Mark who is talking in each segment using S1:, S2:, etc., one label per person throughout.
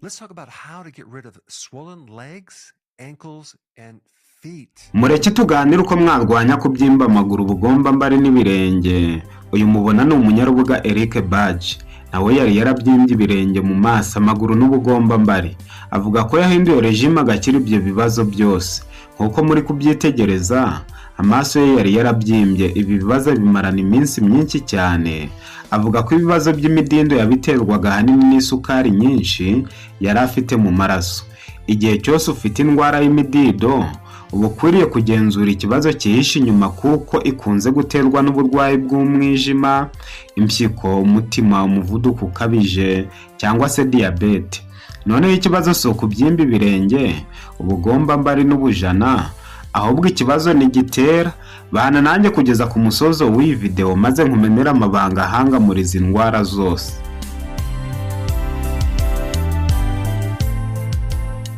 S1: Let's talk about how to get rid of swollen legs, ankles, and feet.
S2: Mureke tuganire uko mwarwanya kubyimba amaguru, ubugomba mbari n'ibirenge. Uyu mubona ni umunyarubuga Eric Badge. Nawe yari yarabyimbye ibirenge mu maso, amaguru n'ubugomba mbari. Avuga ko yahinduye regime agakira ibyo bibazo byose. Nkuko muri kubyitegereza, amaso ye yari yarabyimbye, ibi bibazo bimarana iminsi myinshi cyane. Avuga ko ibibazo by'imidindo yabiterwaga ahanini n'isukari nyinshi yari afite mu maraso. Igihe cyose ufite indwara y'imidido, uba ukwiriye kugenzura ikibazo cyihishe inyuma, kuko ikunze guterwa n'uburwayi bw'umwijima, impyiko, umutima, umuvuduko ukabije cyangwa se diabete. Noneho ikibazo si ukubyimba ibirenge, ubugomba mbari n'ubujana, ahubwo ikibazo ni gitera. Bana nanjye kugeza ku musozo w'iyi video maze nkumenera amabanga ahanga muri izi ndwara zose.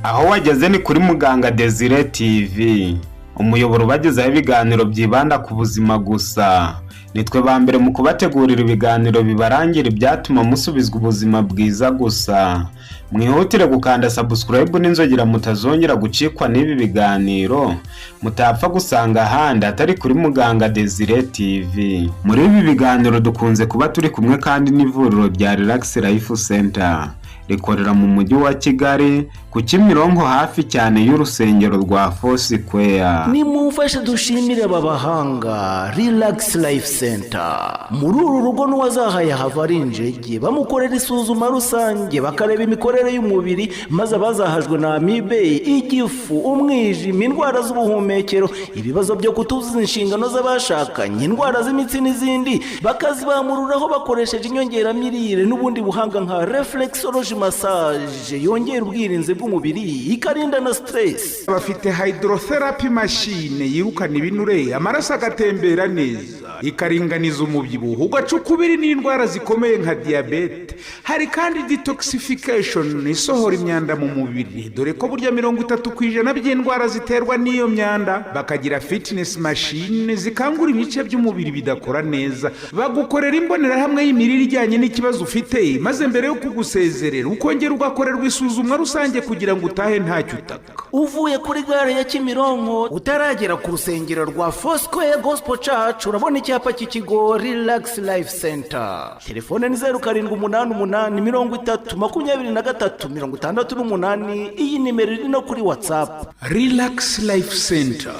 S2: Aho wageze ni kuri Muganga Desire TV, umuyoboro bagezaho ibiganiro byibanda ku buzima gusa. Nitwe ba mbere mu kubategurira ibiganiro bibarangira ibyatuma musubizwa ubuzima bwiza gusa. Mwihutire gukanda subscribe n'inzogera mutazongera gucikwa n'ibi biganiro, mutapfa gusanga ahandi atari kuri Muganga Desire TV. Muri ibi biganiro dukunze kuba turi kumwe kandi n'ivuriro rya Relax Life Center rikorera mu mujyi wa Kigali ku Kimironko hafi cyane y'urusengero rwa Foursquare.
S3: Nimumfashe dushimire aba bahanga Relax Life Center. Muri uru rugo n'uwazahaye havari injege, bamukorera isuzuma rusange bakareba imikorere y'umubiri, maze abazahajwe na amibe, igifu, umwijima, indwara z'ubuhumekero, ibibazo byo kutuzuza inshingano z'abashakanye, indwara z'imitsi n'izindi, bakazibamururaho bakoresheje inyongeramirire n'ubundi buhanga nka reflexology massage yongera ubwirinzi bw'umubiri, ikarinda na stress.
S4: Bafite hydrotherapy machine yirukana ibinure, amaraso agatembera neza, ikaringaniza umubyibuho, ugacukubiri n'indwara zikomeye nka diabete. Hari kandi detoxification isohora imyanda mu mubiri, dore ko burya 30% by'indwara ziterwa n'iyo myanda. Bakagira fitness machine zikangura ibice by'umubiri bidakora neza, bagukorera imbonerahamwe y'imirire ijyanye n'ikibazo ufite, maze mbere yo kugusezerera ukongera ugakorerwa isuzumwa rusange kugira ngo utahe ntacyo utaka.
S3: Uvuye kuri gare ya Kimironko utaragera ku rusengero rwa Foursquare Gospel Church, urabona icyapa cy'ikigo Relax Life Center. Telefone ni 0788302368. Iyi nimero iri no kuri WhatsApp.
S4: Relax Life Center,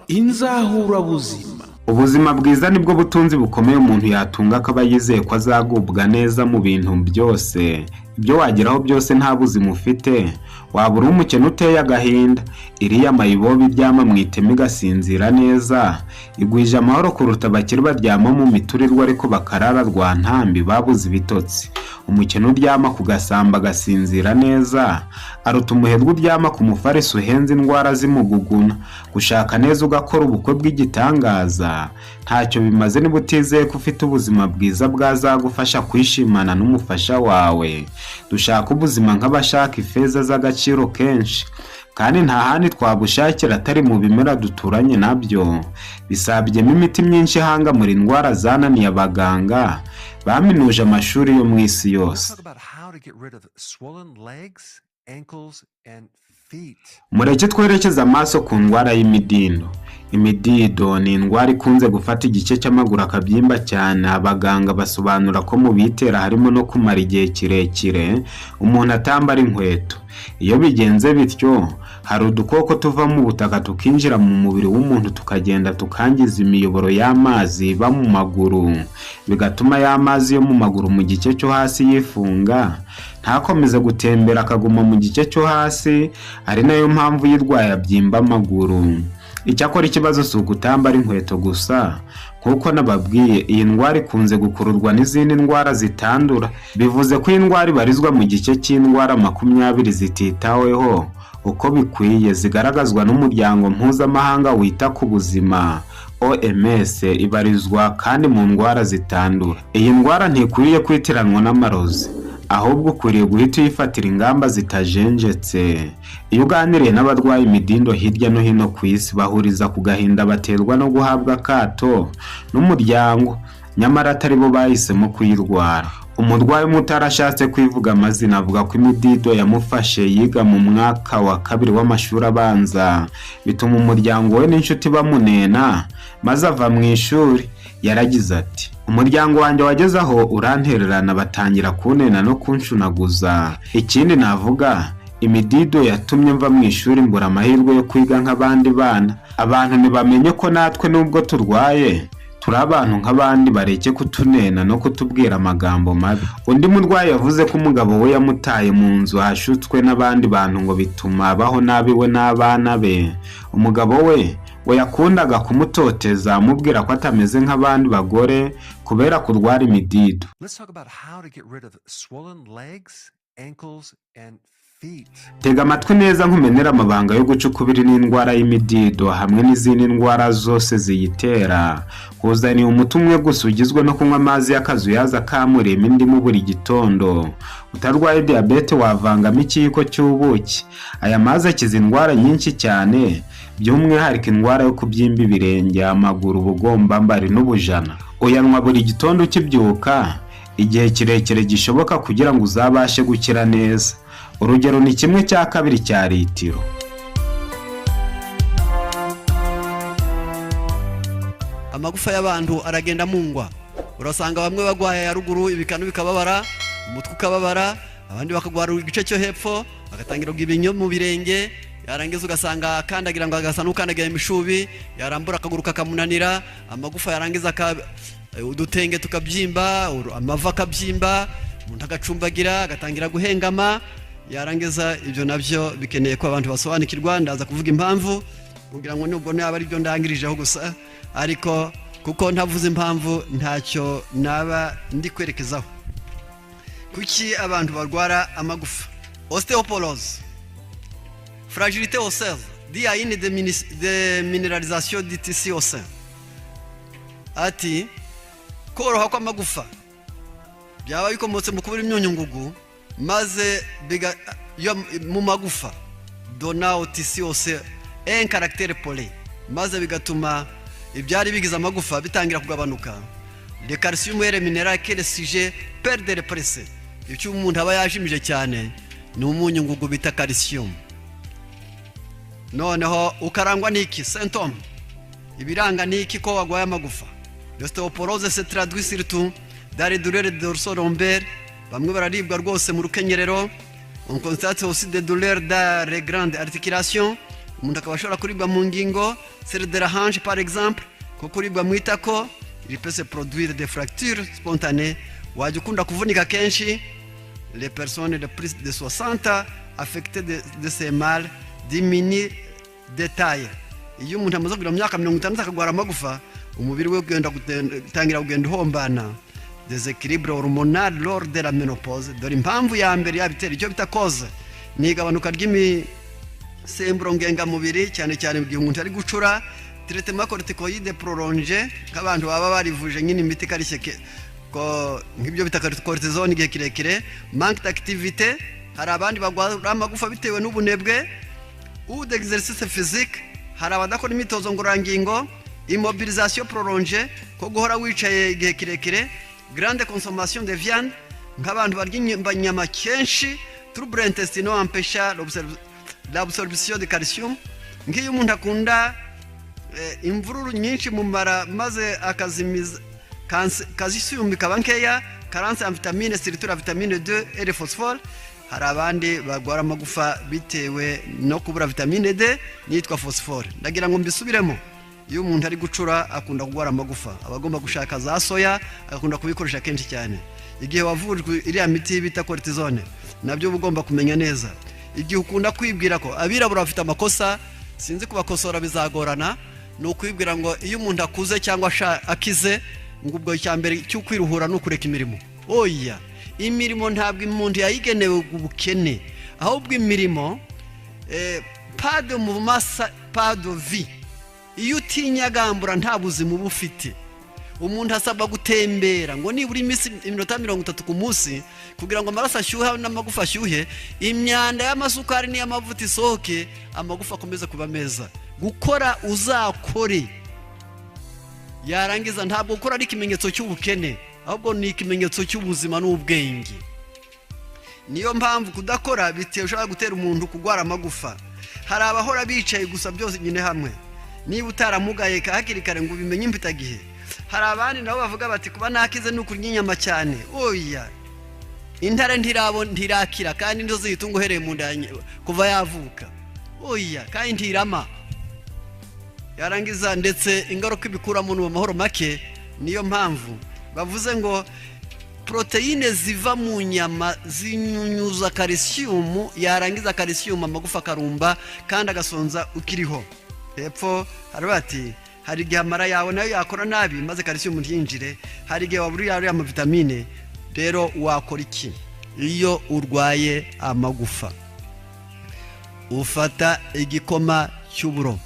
S4: inzahura buzima.
S2: Ubuzima bwiza nibwo butunzi bukomeye umuntu yatunga, akaba yizeye ko azagubwa neza mu bintu byose. Ibyo wageraho byose nta buzima ufite, wabura umukene uteye agahinda. Iriya mayibobo iryama mu iteme igasinzira neza, igwije amahoro kuruta abakiri baryama mu miturirwa ariko bakarara rwa ntambi babuze ibitotsi. Umukene uryama ku gasamba agasinzira neza, aruta umuherwe uryama ku mufariso uhenze indwara zimuguguna. Gushaka neza ugakora ubukwe bw'igitangaza ntacyo bimaze niba utizeye ko ufite ubuzima bwiza bwazagufasha kwishimana n'umufasha wawe. Dushaka ubuzima nk'abashaka ifeza z'agaciro kenshi, kandi nta handi twabushakira atari mu bimera duturanye nabyo. Bisabyemo imiti myinshi ihanga muri indwara zananiye abaganga baminuje amashuri yo mu isi yose. Mureke twerekeza amaso ku ndwara y'imidindo. Imidido ni indwara ikunze gufata igice cy'amaguru akabyimba cyane. Abaganga basobanura ko mu bitera harimo no kumara igihe kirekire umuntu atambara inkweto. Iyo bigenze bityo, hari udukoko tuva mu butaka tukinjira mu mubiri w'umuntu tukagenda tukangiza imiyoboro y'amazi iba mu maguru, bigatuma y'amazi yo mu maguru mu gice cyo hasi yifunga, ntakomeze gutembera akaguma mu gice cyo hasi. ari nayo mpamvu yirwaye abyimba amaguru. Icyakora ikibazo si ugutambara inkweto gusa, kuko nababwiye iyi ndwara ikunze gukururwa n'izindi ndwara zitandura. Bivuze ko indwara ibarizwa mu gice cy'indwara 20 zititaweho uko bikwiye, zigaragazwa n'umuryango mpuzamahanga wita ku buzima OMS, ibarizwa kandi mu ndwara zitandura. Iyi ndwara ntikwiye kwitiranwa n'amarozi, ahubwo ukwiriye guhita uyifatira ingamba zitajenjetse. Iyo uganiriye n'abarwaye imidindo hirya no hino ku isi, bahuriza ku gahinda baterwa no guhabwa akato n'umuryango, nyamara atari bo bahisemo kuyirwara. umurwayi mutarashatse kwivuga amazina avuga ko imidido yamufashe yiga mu mwaka wa 2 w'amashuri abanza, bituma umuryango we n'inshuti bamunena maze ava mu ishuri. Yaragize ati, umuryango wanjye wageze aho urantererana batangira kunena no kunshunaguza. Ikindi navuga, imidido yatumye mva mu ishuri mbura amahirwe yo kwiga nk'abandi bana. Abantu ntibamenye ko natwe nubwo turwaye turi abantu nk'abandi, bareke kutunena no kutubwira amagambo mabi. Undi murwayi yavuze ko umugabo we yamutaye mu nzu hashutswe n'abandi bantu ngo bituma abaho nabi we n'abana be. Umugabo we yakundaga kumutoteza amubwira ko atameze nk'abandi bagore kubera kurwara imidido.
S1: Let's talk about how to get rid of swollen legs, ankles, and feet.
S2: Tega amatwi neza nkumenera amabanga yo guca ukubiri n'indwara y'imidido hamwe n'izindi ndwara zose ziyitera. Kuzaniye umuti umwe gusa ugizwe no kunywa amazi y'akazuyaza kamurema indimu buri gitondo. Utarwaye diabete wavangamo ikiyiko cy'ubuki. Aya mazi akiza indwara nyinshi cyane, by'umwihariko indwara yo kubyimba ibirenge, amaguru, ubugombambari n'ubujana. Uyanywa buri gitondo ukibyuka igihe kirekire gishoboka kugira ngo uzabashe gukira neza. Urugero ni 1/2 cya litiro.
S5: Amagufa y'abantu aragenda mungwa. Urasanga bamwe bagwaye ya ruguru ibikanu bikababara, umutwe ukababara, abandi bakagwara igice cyo hepfo, bagatangira ibinyo mu birenge, yarangiza ugasanga akandagira ngo agasa n'ukandagira imishubi, yarambura akaguru kakamunanira, amagufa yarangiza udutenge tukabyimba, amava akabyimba, umuntu agacumbagira, agatangira guhengama. Yarangiza ibyo nabyo bikeneye ko abantu basobanukirwa. Ndaza kuvuga impamvu kugira ngo nubwo naba ari byo ndangirijeho gusa, ariko kuko ntavuze impamvu ntacyo naba ndi kwerekezaho. Kuki abantu barwara amagufa? Osteoporose, fragilité osseuse due à une déminéralisation du tissu osseux. Ati koroha kw'amagufa byaba bikomotse mu kubura imyunyungugu maze mu magufa dona au tissu osseux un caractère polé, maze bigatuma ibyari bigize amagufa bitangira kugabanuka. Le calcium est le minéral que le sujet perd de presser. Icyo umuntu aba yashimije cyane ni umunyungugu bita calcium. Noneho ukarangwa niki symptôme, ibiranga niki ko wagwaye amagufa? L'ostéoporose se traduit surtout dans les douleurs dorso-lombaires. Bamwe bararibwa rwose mu rukenyerero. On constate aussi des douleurs dans les grandes articulations. Umuntu akaba ashobora kuribwa mu ngingo, celle de la hanche par exemple, ko kuribwa mu itako. Il peut se produire des fractures spontanées. Wajya ukunda kuvunika kenshi. Les personnes de plus de 60 affectées de ces mal diminuent de taille. Iyo umuntu amaze kugira mu myaka 50 akagwara amagufa, umubiri we ugenda gutangira kugenda hombana. Déséquilibre hormonal lors de la ménopause. Dore impamvu ya mbere yabitera icyo bita cause ni igabanuka ry'imisemburo ngengamubiri, cyane cyane mu gihe umuntu ari gucura. Traitement corticoïde prolongé, nk'abantu baba barivuje nyine imiti karishye ko nk'ibyo bita cortisone igihe kirekire. Manque d'activité, hari abandi bagwara amagufa bitewe n'ubunebwe. Ou d'exercice physique, hari abadakora imitozo ngororangingo. Immobilisation prolongée, ko guhora wicaye igihe kirekire. Grande consommation de viande, nk'abantu barya inyama kenshi. Trouble intestinaux empêcha l'absorption de calcium. Nk'iyo umuntu akunda imvururu nyinshi mu mara maze akazimiza calcium bikaba nkeya, carence en vitamine, surtout la vitamine 2 et le phosphore. Hari abandi bagwara amagufa bitewe no kubura vitamine D nitwa phosphore. Ndagira ngo mbisubiremo. Iyo umuntu ari gucura akunda kugwara amagufa, abagomba gushaka za soya, akunda kubikoresha kenshi cyane. Igihe wavujwe iriya miti bita cortisone, nabyo ugomba kumenya neza. Igihe ukunda kwibwira ko abirabura bafite amakosa, sinzi kubakosora bizagorana, no kwibwira ngo iyo umuntu akuze cyangwa akize ngo ubwo cyambere cyo kwiruhura no kureka imirimo. Oya, imirimo ntabwo umuntu yayigenewe ubukene, ahubwo imirimo pas de mouvement, pas de vie. Iyo utinyagambura nta buzima uba ufite. Umuntu asabwa gutembera ngo nibura iminota 30 ku munsi kugira ngo amaraso ashyuhe n'amagufa ashyuhe, imyanda y'amasukari n'iy'amavuta isohoke, amagufa akomeze kuba meza. Gukora uzakore. Yarangiza ntabwo gukora ari ikimenyetso cy'ubukene. ahubwo ni ikimenyetso cy'ubuzima n'ubwenge. Niyo mpamvu kudakora biteshobora gutera umuntu kugwara amagufa. Hari abahora bicaye gusa byose nyine hamwe, niba utaramugaye hakiri kare ngo ubimenye impitagihe. Hari abandi nabo bavuga bati kuba nakize n'ukurya inyama cyane, oya intare ntirakira kandi ndo zitungo hereye mu ndanye kuva yavuka, oya kandi ntirama yarangiza, ndetse ingaruka ibikuramo mu mahoro make. Niyo mpamvu bavuze ngo proteine ziva mu nyama zinyunyuza calcium, yarangiza calcium amagufa karumba kandi agasonza ukiriho. Hepfo hari bati hari igihe amara yawe nayo yakora nabi maze calcium ntiyinjire, hari igihe waburi yari amavitamine. Rero wakora iki iyo urwaye amagufa? Ufata igikoma cy'uburo,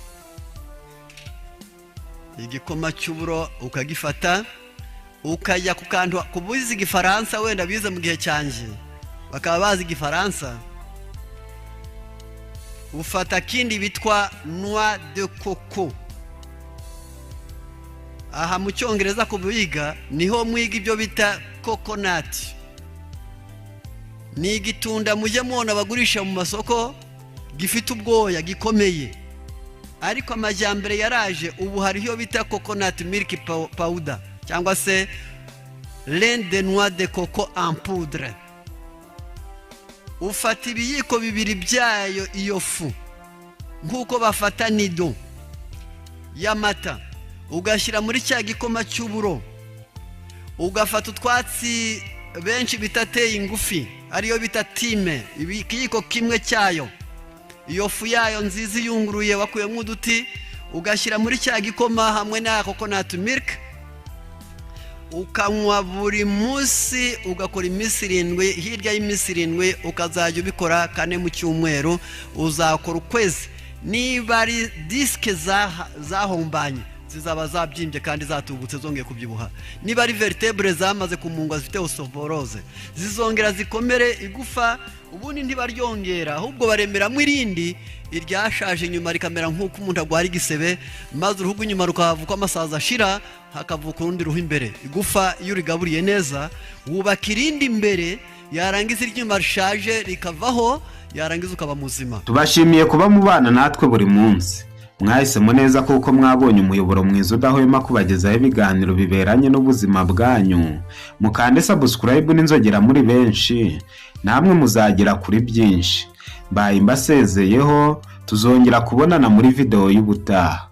S5: igikoma cy'uburo ukagifata ukajya ku kantu kubuzi igifaransa, wenda bize mu gihe cyanje bakaba bazi igifaransa. Ufata kindi bitwa noix de coco. Aha mu cyongereza kubiga niho mwiga ibyo bita coconut. Ni igitunda mujye mubona bagurisha mu masoko gifite ubwoya gikomeye, ariko amajyambere yaraje ubu hariho bita coconut milk powder cyangwa se laine de noix de coco en poudre. Ufata ibiyiko bibiri byayo iyo fu nkuko bafata nido y'amata, ugashyira muri cya gikoma cy'uburo, ugafata utwatsi benshi bitateye ingufi ariyo bita time, ikiyiko kimwe cyayo, iyo fu yayo nziza yunguruye wakuyemo uduti, ugashyira muri cya gikoma hamwe na coconut milk, ukanywa buri munsi, ugakora iminsi 7. Hirya y'iminsi 7 ukazajya ubikora 4 mu cyumweru, uzakora ukwezi. Niba ari disike zahombanye zizaba zabyimbye kandi zatubutse zongeye kubyibuha. Niba ari vertebre zamaze kumungwa zifite osteoporose zizongera zikomere igufa, ubundi ntibaryongera ahubwo baremeramo irindi iryashaje inyuma rikamera nk'uko umuntu agwara igisebe, maze uruhu inyuma rukavuka amasaza ashira, hakavuka urundi ruhu imbere. Igufa iyo rigaburiye neza wubaka irindi imbere, yarangiza iryuma rishaje rikavaho, yarangiza ukaba muzima.
S2: Tubashimiye kuba mubana natwe buri munsi. Mwahisemo neza kuko mwabonye umuyoboro mwiza udahwema kubagezaho ibiganiro biberanye n'ubuzima bwanyu. Mukande subscribe n'inzogera muri benshi, namwe muzagera kuri byinshi. Mbaye mbasezeyeho, tuzongera kubonana muri video y'ubutaha.